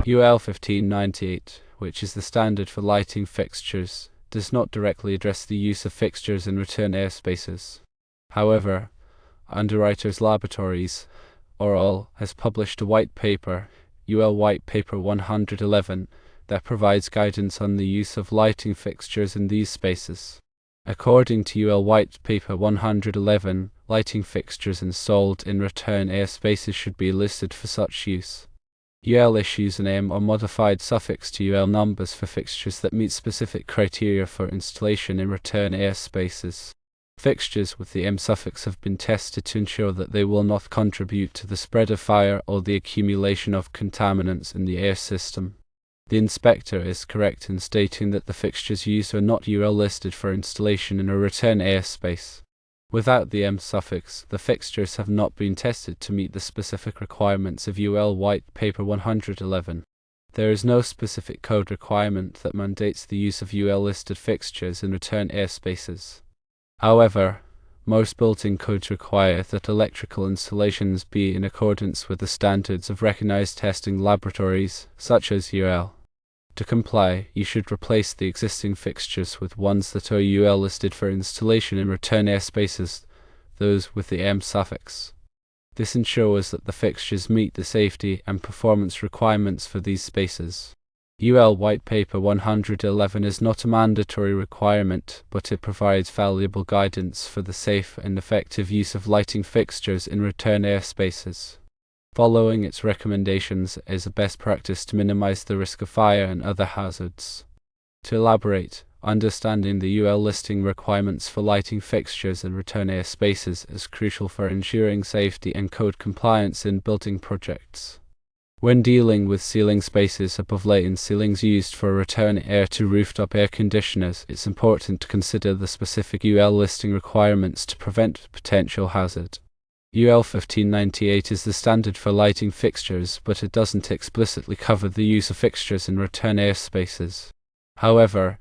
UL 1598, which is the standard for lighting fixtures, does not directly address the use of fixtures in return airspaces. However, Underwriters Laboratories, or has published a white paper, UL White Paper 111, that provides guidance on the use of lighting fixtures in these spaces. According to UL White Paper 111, lighting fixtures installed in return airspaces should be listed for such use. UL issues an M or modified suffix to UL numbers for fixtures that meet specific criteria for installation in return airspaces. Fixtures with the M suffix have been tested to ensure that they will not contribute to the spread of fire or the accumulation of contaminants in the air system. The inspector is correct in stating that the fixtures used are not UL listed for installation in a return airspace. Without the M suffix, the fixtures have not been tested to meet the specific requirements of UL White Paper 111. There is no specific code requirement that mandates the use of UL listed fixtures in return airspaces. However, most built-in codes require that electrical installations be in accordance with the standards of recognized testing laboratories, such as UL. To comply, you should replace the existing fixtures with ones that are UL listed for installation in return airspaces, those with the M suffix. This ensures that the fixtures meet the safety and performance requirements for these spaces. UL White Paper 111 is not a mandatory requirement, but it provides valuable guidance for the safe and effective use of lighting fixtures in return airspaces. Following its recommendations is a best practice to minimize the risk of fire and other hazards. To elaborate, understanding the UL listing requirements for lighting fixtures in return airspaces is crucial for ensuring safety and code compliance in building projects. When dealing with ceiling spaces above latent ceilings used for return air to rooftop air conditioners, it's important to consider the specific UL listing requirements to prevent potential hazard. UL 1598 is the standard for lighting fixtures, but it doesn't explicitly cover the use of fixtures in return airspaces. However,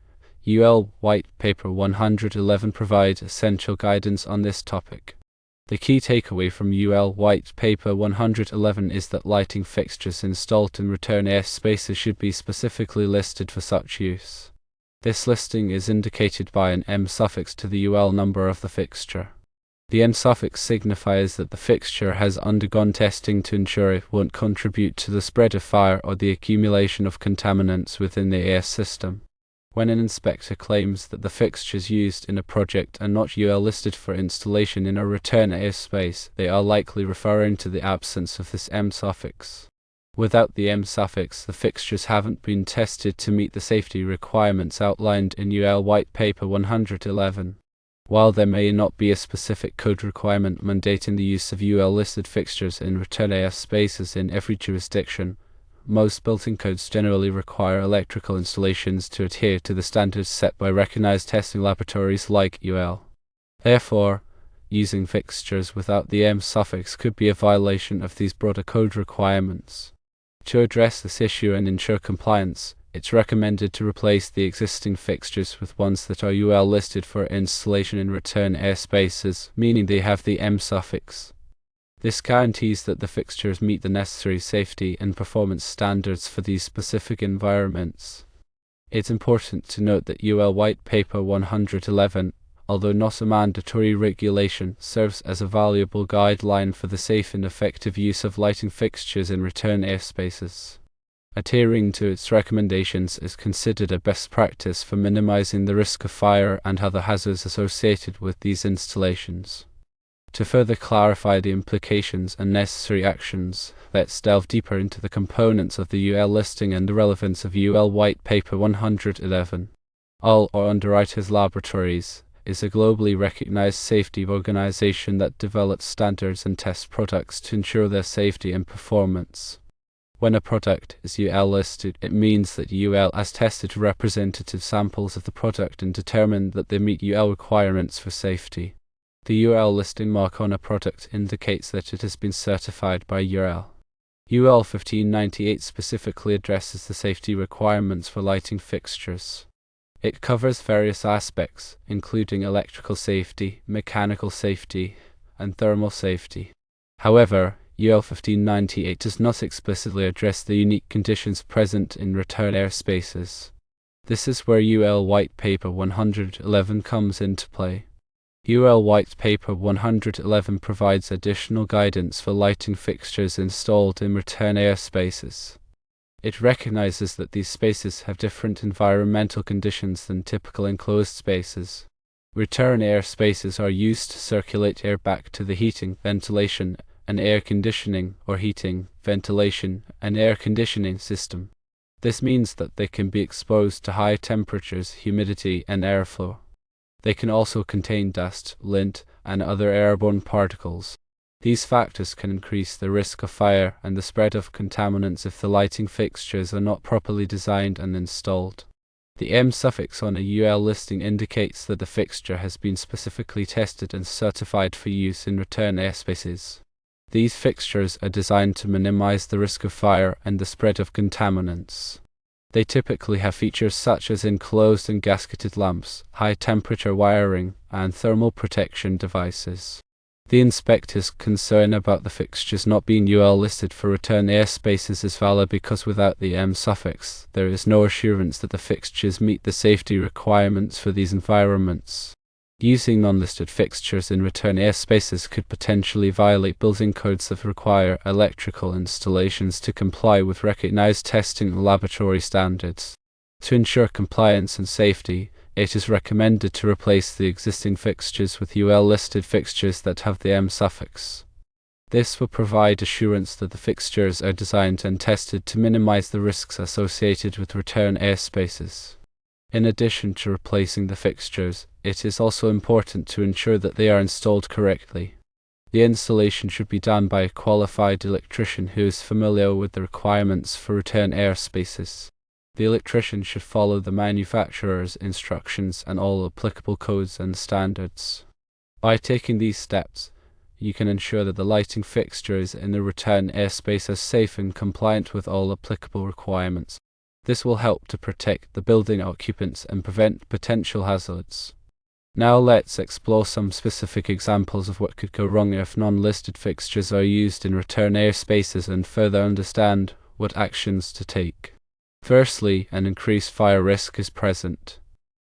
UL White Paper 111 provides essential guidance on this topic. The key takeaway from UL White Paper 111 is that lighting fixtures installed in return airspaces should be specifically listed for such use. This listing is indicated by an M suffix to the UL number of the fixture. The M suffix signifies that the fixture has undergone testing to ensure it won't contribute to the spread of fire or the accumulation of contaminants within the air system. When an inspector claims that the fixtures used in a project are not UL listed for installation in a return airspace, they are likely referring to the absence of this M suffix. Without the M suffix, the fixtures haven't been tested to meet the safety requirements outlined in UL White Paper 111. While there may not be a specific code requirement mandating the use of UL listed fixtures in return airspaces in every jurisdiction, most built-in codes generally require electrical installations to adhere to the standards set by recognized testing laboratories like UL. Therefore, using fixtures without the M suffix could be a violation of these broader code requirements. To address this issue and ensure compliance, it's recommended to replace the existing fixtures with ones that are UL listed for installation in return airspaces, meaning they have the M suffix. This guarantees that the fixtures meet the necessary safety and performance standards for these specific environments. It's important to note that UL White Paper 111, although not a mandatory regulation, serves as a valuable guideline for the safe and effective use of lighting fixtures in return airspaces. Adhering to its recommendations is considered a best practice for minimizing the risk of fire and other hazards associated with these installations. To further clarify the implications and necessary actions, let's delve deeper into the components of the UL listing and the relevance of UL White Paper 111. UL, or Underwriters Laboratories, is a globally recognized safety organization that develops standards and tests products to ensure their safety and performance. When a product is UL listed, it means that UL has tested representative samples of the product and determined that they meet UL requirements for safety. The UL listing mark on a product indicates that it has been certified by UL. UL 1598 specifically addresses the safety requirements for lighting fixtures. It covers various aspects, including electrical safety, mechanical safety, and thermal safety. However, UL 1598 does not explicitly address the unique conditions present in return airspaces. This is where UL White Paper 111 comes into play. UL White Paper 111 provides additional guidance for lighting fixtures installed in return airspaces. It recognizes that these spaces have different environmental conditions than typical enclosed spaces. Return airspaces are used to circulate air back to the heating, ventilation, and air conditioning or heating, ventilation, and air conditioning system. This means that they can be exposed to high temperatures, humidity, and airflow. They can also contain dust, lint, and other airborne particles. These factors can increase the risk of fire and the spread of contaminants if the lighting fixtures are not properly designed and installed. The M suffix on a UL listing indicates that the fixture has been specifically tested and certified for use in return airspaces. These fixtures are designed to minimize the risk of fire and the spread of contaminants. They typically have features such as enclosed and gasketed lamps, high-temperature wiring, and thermal protection devices. The inspector's concern about the fixtures not being UL listed for return airspaces is valid because without the M suffix, there is no assurance that the fixtures meet the safety requirements for these environments. Using non-listed fixtures in return airspaces could potentially violate building codes that require electrical installations to comply with recognized testing and laboratory standards. To ensure compliance and safety, it is recommended to replace the existing fixtures with UL-listed fixtures that have the M suffix. This will provide assurance that the fixtures are designed and tested to minimize the risks associated with return airspaces. In addition to replacing the fixtures, it is also important to ensure that they are installed correctly. The installation should be done by a qualified electrician who is familiar with the requirements for return airspaces. The electrician should follow the manufacturer's instructions and all applicable codes and standards. By taking these steps, you can ensure that the lighting fixtures in the return airspace are safe and compliant with all applicable requirements. This will help to protect the building occupants and prevent potential hazards. Now let's explore some specific examples of what could go wrong if non-listed fixtures are used in return airspaces and further understand what actions to take. Firstly, an increased fire risk is present.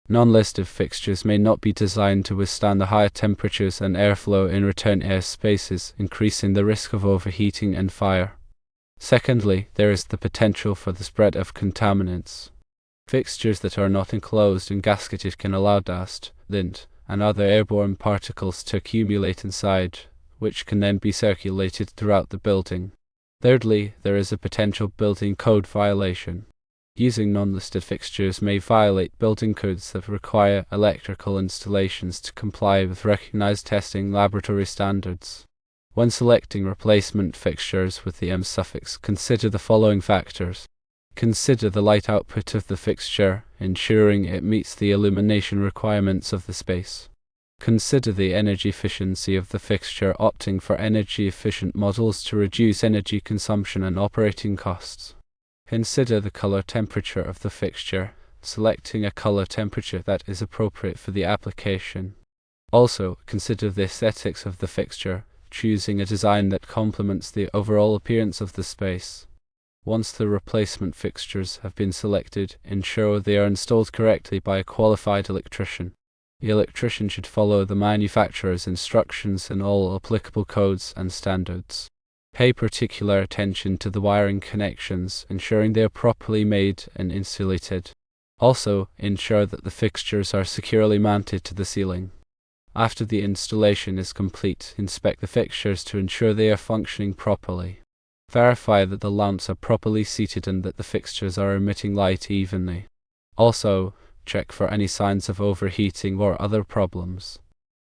Non-listed fixtures may not be designed to withstand the higher temperatures and airflow in return airspaces, increasing the risk of overheating and fire. Secondly, there is the potential for the spread of contaminants. Fixtures that are not enclosed and gasketed can allow dust, lint, and other airborne particles to accumulate inside, which can then be circulated throughout the building. Thirdly, there is a potential building code violation. Using non-listed fixtures may violate building codes that require electrical installations to comply with recognized testing laboratory standards. When selecting replacement fixtures with the M suffix, consider the following factors. Consider the light output of the fixture, ensuring it meets the illumination requirements of the space. Consider the energy efficiency of the fixture, opting for energy-efficient models to reduce energy consumption and operating costs. Consider the color temperature of the fixture, selecting a color temperature that is appropriate for the application. Also, consider the aesthetics of the fixture, choosing a design that complements the overall appearance of the space. Once the replacement fixtures have been selected, ensure they are installed correctly by a qualified electrician. The electrician should follow the manufacturer's instructions and all applicable codes and standards. Pay particular attention to the wiring connections, ensuring they are properly made and insulated. Also, ensure that the fixtures are securely mounted to the ceiling. After the installation is complete, inspect the fixtures to ensure they are functioning properly. Verify that the lamps are properly seated and that the fixtures are emitting light evenly. Also, check for any signs of overheating or other problems.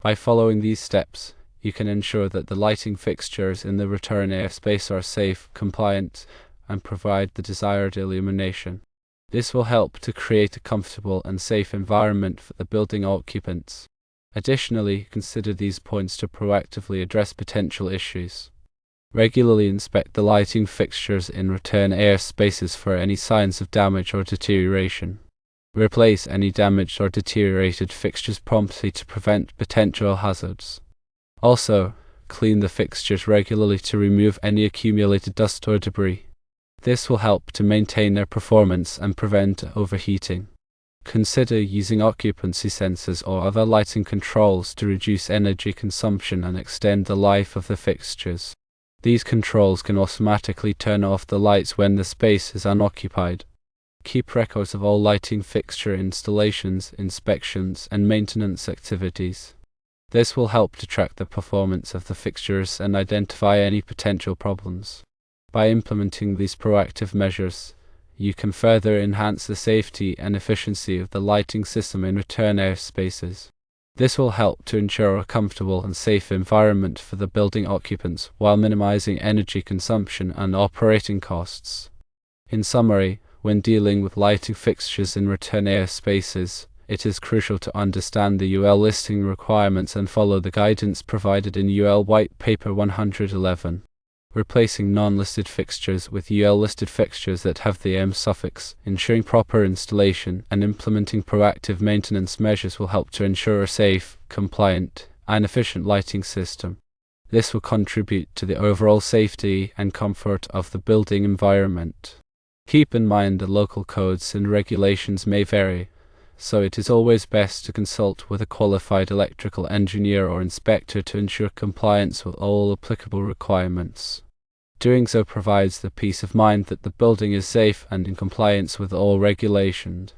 By following these steps, you can ensure that the lighting fixtures in the return airspace are safe, compliant, and provide the desired illumination. This will help to create a comfortable and safe environment for the building occupants. Additionally, consider these points to proactively address potential issues. Regularly inspect the lighting fixtures in return airspaces for any signs of damage or deterioration. Replace any damaged or deteriorated fixtures promptly to prevent potential hazards. Also, clean the fixtures regularly to remove any accumulated dust or debris. This will help to maintain their performance and prevent overheating. Consider using occupancy sensors or other lighting controls to reduce energy consumption and extend the life of the fixtures. These controls can automatically turn off the lights when the space is unoccupied. Keep records of all lighting fixture installations, inspections, and maintenance activities. This will help to track the performance of the fixtures and identify any potential problems. By implementing these proactive measures, you can further enhance the safety and efficiency of the lighting system in return airspaces. This will help to ensure a comfortable and safe environment for the building occupants while minimizing energy consumption and operating costs. In summary, when dealing with lighting fixtures in return airspaces, it is crucial to understand the UL listing requirements and follow the guidance provided in UL White Paper 111. Replacing non-listed fixtures with UL-listed fixtures that have the M suffix, ensuring proper installation, and implementing proactive maintenance measures will help to ensure a safe, compliant, and efficient lighting system. This will contribute to the overall safety and comfort of the building environment. Keep in mind that local codes and regulations may vary, so it is always best to consult with a qualified electrical engineer or inspector to ensure compliance with all applicable requirements. Doing so provides the peace of mind that the building is safe and in compliance with all regulations.